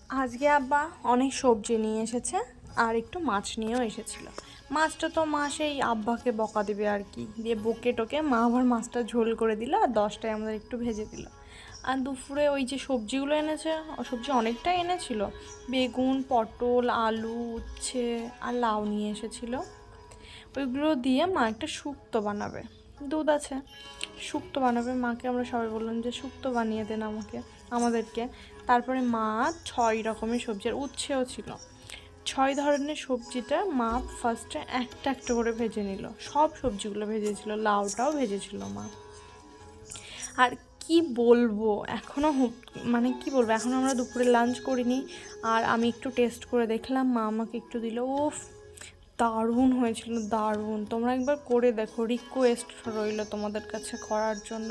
আজকে আব্বা অনেক সবজি নিয়ে এসেছে আর একটু মাছ নিয়েও এসেছিল। মাছটা তো মা সেই আব্বাকে বকা দেবে আর কি, দিয়ে বকে টোকে মা আবার মাছটা ঝোল করে দিল আর 10টায় আমাদের একটু ভেজে দিল। আর দুপুরে ওই যে সবজিগুলো এনেছে, সবজি অনেকটাই এনেছিল, বেগুন, পটল, আলু, উচ্ছে আর লাউ নিয়ে এসেছিল। ওইগুলো দিয়ে মা একটা শুক্তো বানাবে, দুধ আছে, শুক্তো বানাবে। মাকে আমরা সবাই বললাম যে শুক্তো বানিয়ে দেন আমাদেরকে। তারপরে মা 6 রকমের সবজি আর উচ্ছেও ছিল, 6 ধরনের সবজিটা মা ফার্স্টে একটা একটা করে ভেজে নিল। সব সবজিগুলো ভেজেছিল, লাউটাও ভেজেছিল মা। আর কি বলবো, এখনও মানে কি বলবো, এখনও আমরা দুপুরে লাঞ্চ করিনি। আর আমি একটু টেস্ট করে দেখলাম, মা আমাকে একটু দিল, উফ দারুণ হয়েছিল, দারুণ। তোমরা একবার করে দেখো, রিকোয়েস্ট রইল তোমাদের কাছে করার জন্য।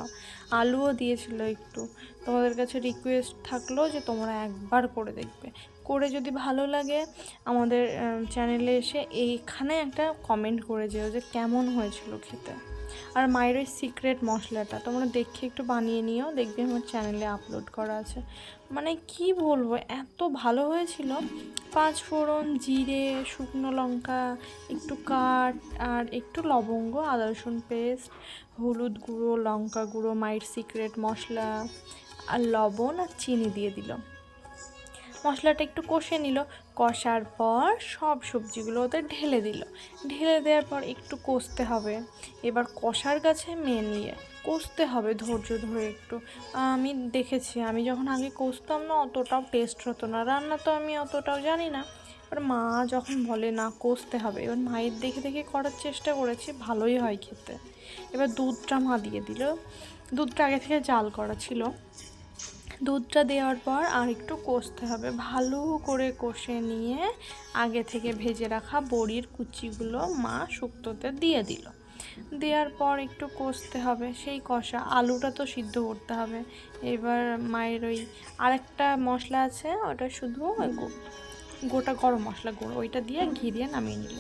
আলুও দিয়েছিল একটু, তোমাদের কাছে রিকোয়েস্ট থাকলো যে তোমরা একবার করে দেখবে। করে যদি ভালো লাগে আমাদের চ্যানেলে এসে এইখানে একটা কমেন্ট করে যেও যে কেমন হয়েছিল খেতে। আর মায়ের ওই সিক্রেট মশলাটা তোমরা দেখে একটু বানিয়ে নিও, দেখবে আমার চ্যানেলে আপলোড করা আছে। মানে কি বলবো, এত ভালো হয়েছিল। 5 ফোড়ন, জিরে, শুকনো লঙ্কা, একটু কাঠ আর একটু লবঙ্গ, আদা রসুন পেস্ট, হলুদ গুঁড়ো, লঙ্কা গুঁড়ো, মায়ের সিক্রেট মশলা আর লবণ আর চিনি দিয়ে দিল। মশলাটা একটু কষে নিল, কষার পর সব সবজিগুলো ওতে ঢেলে দিল। ঢেলে দেওয়ার পর একটু কষতে হবে। এবার কষার কাছে মেন ইয়ে, কষতে হবে ধৈর্য ধরে একটু। আমি দেখেছি, আমি যখন আগে কষতাম না অতটাও টেস্ট হতো না, রান্না তো আমি অতটাও জানি না। এবার মা যখন বলে না কষতে হবে, এবার মায়ের দেখে দেখে করার চেষ্টা করেছি, ভালোই হয় খেতে। এবার দুধটা মা দিয়ে দিল, দুধটা আগে থেকে জাল করা ছিল। দুধটা দেওয়ার পর আর একটু কষতে হবে, ভালো করে কষে নিয়ে আগে থেকে ভেজে রাখা বড়ির কুচিগুলো মা শুক্তোতে দিয়ে দিল। দেওয়ার পর একটু কষতে হবে, সেই কষা আলুটা তো সিদ্ধ করতে হবে। এবার মায়ের ওই আরেকটা মশলা আছে, ওটা শুধু গোটা গরম মশলা গুঁড়ো, ওইটা দিয়ে ঘি দিয়ে নামিয়ে নিল।